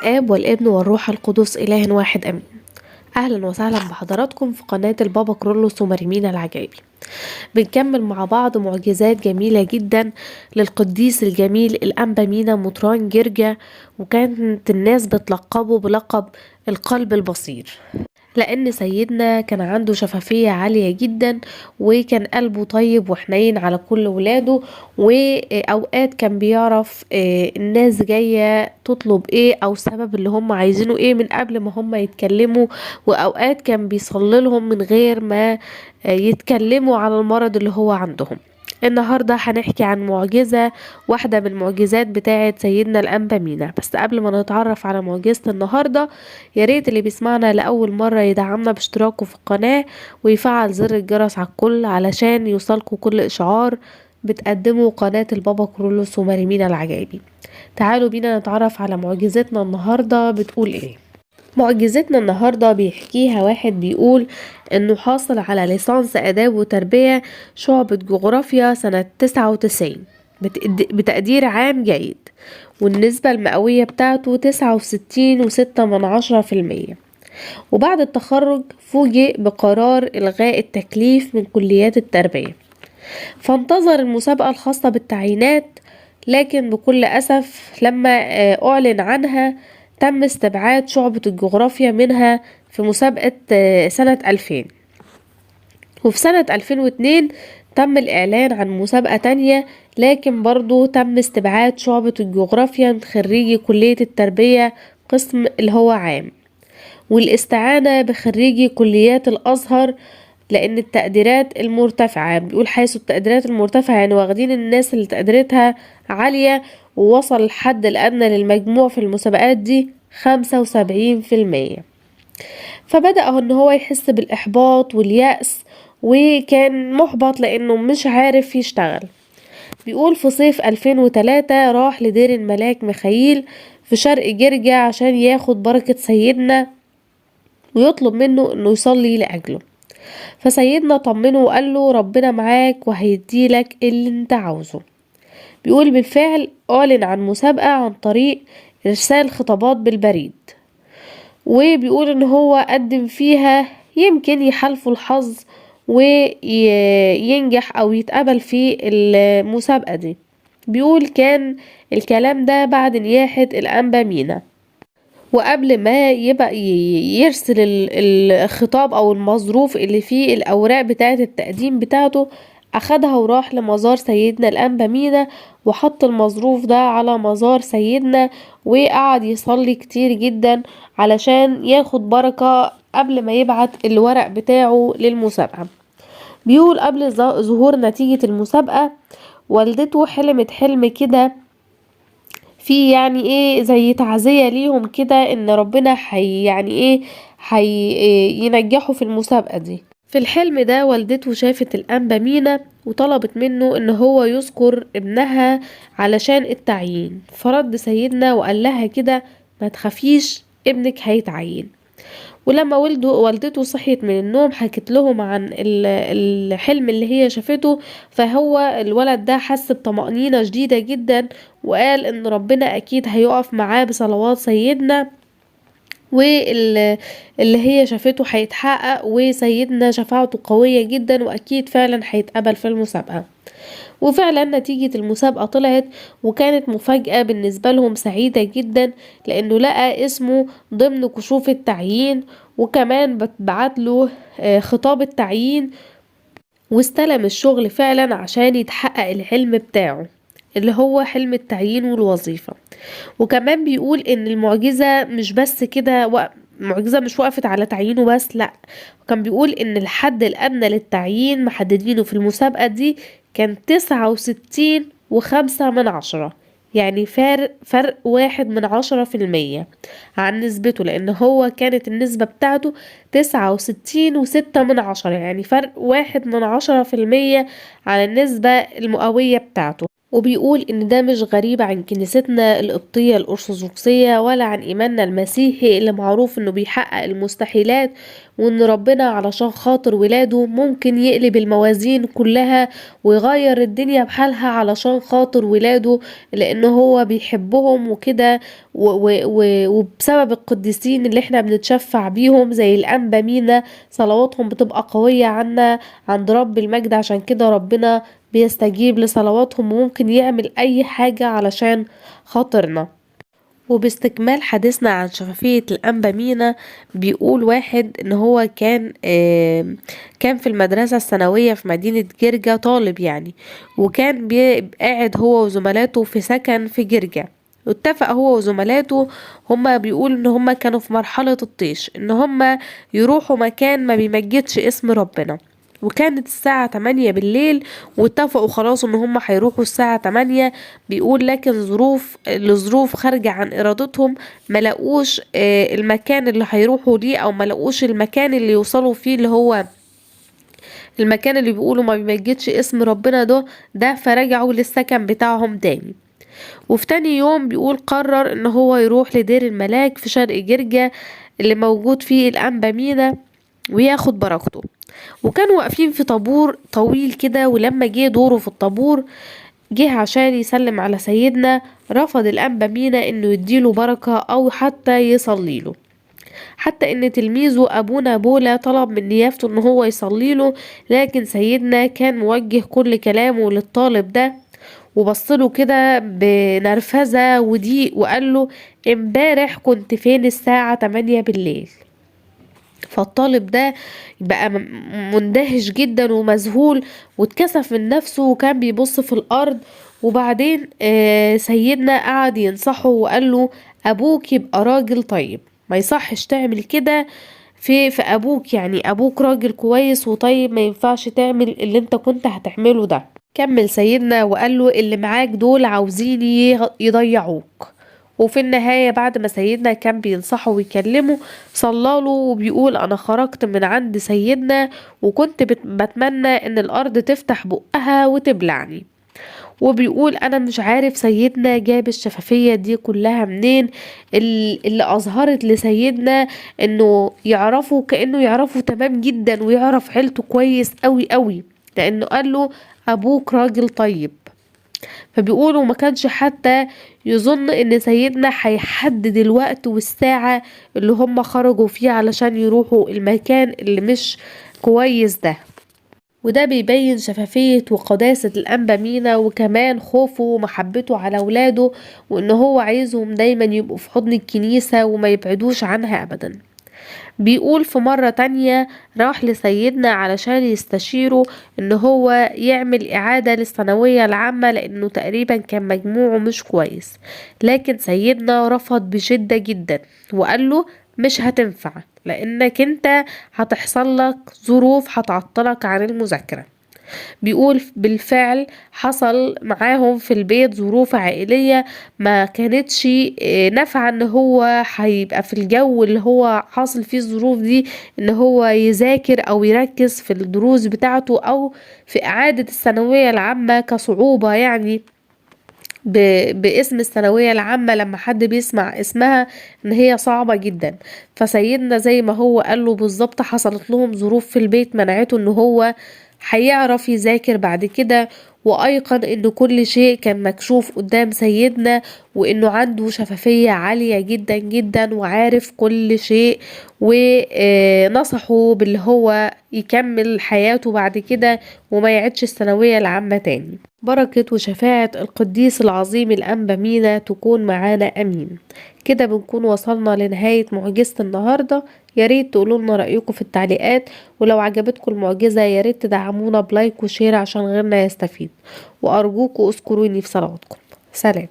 الآب والابن والروح القدس إله واحد أمين. أهلا وسهلا بحضراتكم في قناة البابا كرولوس ومريمين العجائبي. بنكمل مع بعض معجزات جميلة جدا للقديس الجميل الأنبا مينا مطران جرجا، وكانت الناس بتلقبه بلقب القلب البصير، لأن سيدنا كان عنده شفافية عالية جدا، وكان قلبه طيب وحنين على كل ولاده. وأوقات كان بيعرف الناس جاية تطلب ايه أو سبب اللي هم عايزينه ايه من قبل ما هم يتكلموا، وأوقات كان بيصلي لهم من غير ما يتكلموا على المرض اللي هو عندهم. النهاردة هنحكي عن معجزة، واحدة من المعجزات بتاعة سيدنا الأنبا مينا. بس قبل ما نتعرف على معجزة النهاردة، ياريت اللي بيسمعنا لأول مرة يدعمنا باشتراكه في القناة ويفعل زر الجرس على الكل علشان يوصلكوا كل إشعار بتقدمه قناة البابا كرولوس ومريمين العجائبي. تعالوا بينا نتعرف على معجزتنا النهاردة بتقول ايه. معجزتنا النهاردة بيحكيها واحد بيقول انه حاصل على ليسانس آداب وتربية شعبة جغرافيا سنة 99 بتقدير عام جيد، والنسبة المئوية بتاعته 69.6%. وبعد التخرج فوجئ بقرار إلغاء التكليف من كليات التربية، فانتظر المسابقة الخاصة بالتعيينات، لكن بكل أسف لما أعلن عنها تم استبعاد شعبة الجغرافيا منها في مسابقة سنة 2000. وفي سنة 2002 تم الإعلان عن مسابقة تانية، لكن برضو تم استبعاد شعبة الجغرافيا من خريجي كلية التربية قسم اللي هو عام، والاستعانة بخريجي كليات الأزهر لأن التقديرات المرتفعة، بيقول حيث التقديرات المرتفعة يعني واخدين الناس اللي تقديراتها عالية، ووصل الحد الأدنى للمجموع في المسابقات دي 75%. فبدأ ان هو يحس بالإحباط واليأس، وكان محبط لأنه مش عارف يشتغل. بيقول في صيف 2003 راح لدير الملاك ميخائيل في شرق جرجا عشان ياخد بركة سيدنا ويطلب منه انه يصلي لأجله. فسيدنا طمنه وقال له ربنا معاك وهيديلك اللي انت عاوزه. بيقول بالفعل أعلن عن مسابقة عن طريق إرسال خطابات بالبريد، وبيقول ان هو قدم فيها يمكن يحالفه الحظ وينجح او يتقبل في المسابقة دي. بيقول كان الكلام ده بعد نياحة الأنبا مينا، وقبل ما يبقى يرسل الخطاب او المظروف اللي فيه الاوراق بتاعة التقديم بتاعته، اخدها وراح لمزار سيدنا الأنبا مينا وحط المظروف ده على مزار سيدنا، وقعد يصلي كتير جدا علشان ياخد بركة قبل ما يبعت الورق بتاعه للمسابقة. بيقول قبل ظهور نتيجة المسابقة والدته حلمت حلم كده في يعني ايه زي تعزية ليهم كده ان ربنا يعني ايه ينجحوا في المسابقة دي. في الحلم ده والدته شافت الأنبا مينا وطلبت منه ان هو يذكر ابنها علشان التعيين، فرد سيدنا وقال لها كده ما تخافيش ابنك هيتعين. ولما والدته صحيت من النوم حكت لهم عن الحلم اللي هي شافته، فهو الولد ده حس بطمأنينة شديدة جدا، وقال ان ربنا اكيد هيقف معاه بصلوات سيدنا، واللي هي شافته هيتحقق، وسيدنا شفاعته قوية جدا واكيد فعلا هيتقبل في المسابقة. وفعلا نتيجة المسابقة طلعت، وكانت مفاجأة بالنسبة لهم سعيدة جدا لأنه لقى اسمه ضمن كشوف التعيين، وكمان بتبعت له خطاب التعيين، واستلم الشغل فعلا عشان يتحقق الحلم بتاعه اللي هو حلم التعيين والوظيفة. وكمان بيقول ان المعجزة مش بس كده، معجزة مش وقفت على تعيينه بس، لا، وكان بيقول ان الحد الادنى للتعيين محددينه في المسابقة دي كان 69.5، يعني فرق 1/10% عن نسبته، لان هو كانت النسبة بتاعته 69.6، يعني فرق 1/10% على النسبة المئوية بتاعته. وبيقول ان ده مش غريب عن كنيستنا القبطية الأرثوذكسية ولا عن إيماننا المسيحي اللي معروف انه بيحقق المستحيلات وان ربنا علشان خاطر ولاده ممكن يقلب الموازين كلها ويغير الدنيا بحالها علشان خاطر ولاده، لان هو بيحبهم وكده. وبسبب القديسين اللي احنا بنتشفع بيهم زي الأنبا مينا، صلواتهم بتبقى قوية عنا عند رب المجد، عشان كده ربنا بيستجيب لصلواتهم وممكن يعمل اي حاجة علشان خاطرنا. وباستكمال حديثنا عن شفافية الأنبا مينا، بيقول واحد ان هو كان في المدرسة الثانوية في مدينة جرجا طالب يعني، وكان قاعد هو وزملاته في سكن في جرجا. واتفق هو وزملاته، هما بيقول ان هما كانوا في مرحلة الطيش، ان هما يروحوا مكان ما بيمجدش اسم ربنا. وكانت الساعة 8 بالليل، واتفقوا خلاص ان هم هيروحوا الساعة 8. بيقول لكن لظروف خارجة عن ارادتهم ملقوش المكان اللي هيروحوا ليه، او ملقوش المكان اللي يوصلوا فيه، اللي هو المكان اللي بيقولوا ما بيمجدش اسم ربنا ده فرجعوا للسكن بتاعهم تاني. وفي تاني يوم بيقول قرر ان هو يروح لدير الملاك في شرق جرجا اللي موجود فيه الأنبا مينا وياخد بركته. وكانوا واقفين في طابور طويل كده، ولما جه دوره في الطابور جه عشان يسلم على سيدنا، رفض الأنبا مينا انه يديله بركة او حتى يصليله، حتى ان تلميذه ابونا بولا طلب من نيافته ان هو يصليله. لكن سيدنا كان موجه كل كلامه للطالب ده، وبصله كده بنرفزة وضيق وقال له امبارح كنت فين الساعة 8 بالليل؟ فالطالب ده بقى مندهش جدا ومذهول واتكسف من نفسه وكان بيبص في الارض. وبعدين سيدنا قعد ينصحه وقال له ابوك يبقى راجل طيب، ما يصحش تعمل كده في ابوك، يعني ابوك راجل كويس وطيب، ما ينفعش تعمل اللي انت كنت هتعمله ده. كمل سيدنا وقال له اللي معاك دول عاوزين يضيعوك. وفي النهاية بعد ما سيدنا كان بينصحه ويكلمه صلاله، وبيقول أنا خرجت من عند سيدنا وكنت بتمنى إن الأرض تفتح بقها وتبلعني. وبيقول أنا مش عارف سيدنا جاب الشفافية دي كلها منين، اللي أظهرت لسيدنا إنه يعرفه كأنه يعرفه تمام جدا ويعرف عيلته كويس قوي قوي، لأنه قال له أبوك راجل طيب. فبيقولوا ما كانش حتى يظن ان سيدنا هيحدد الوقت والساعة اللي هم خرجوا فيه علشان يروحوا المكان اللي مش كويس ده. وده بيبين شفافية وقداسة الأنبا مينا، وكمان خوفه ومحبته على ولاده، وإن هو عايزهم دايما يبقوا في حضن الكنيسة وما يبعدوش عنها أبدا. بيقول في مرة تانية راح لسيدنا علشان يستشيره ان هو يعمل اعادة للثانوية العامة لانه تقريبا كان مجموعه مش كويس، لكن سيدنا رفض بشدة جدا وقال له مش هتنفع، لانك انت هتحصل لك ظروف هتعطلك عن المذاكرة. بيقول بالفعل حصل معاهم في البيت ظروف عائلية ما كانتش نافعة ان هو هيبقى في الجو اللي هو حاصل فيه الظروف دي ان هو يذاكر او يركز في الدروس بتاعته او في اعادة الثانوية العامة كصعوبة يعني باسم الثانوية العامة لما حد بيسمع اسمها ان هي صعبة جدا. فسيدنا زي ما هو قال له بالظبط حصلت لهم ظروف في البيت منعته ان هو هيعرف يذاكر بعد كده، وأيقن إن كل شيء كان مكشوف قدام سيدنا، وإنه عنده شفافية عالية جدا جدا وعارف كل شيء، ونصحه باللي هو يكمل حياته بعد كده وما يعيدش الثانوية العامة تاني. بركة وشفاعة القديس العظيم الأنبا مينا تكون معانا أمين. كده بنكون وصلنا لنهاية معجزة النهاردة. ياريت تقولوا لنا رأيكم في التعليقات، ولو عجبتكم المعجزة ياريت تدعمونا بلايك وشير عشان غيرنا يستفيد، وأرجوكم اذكروني في صلواتكم. سلام.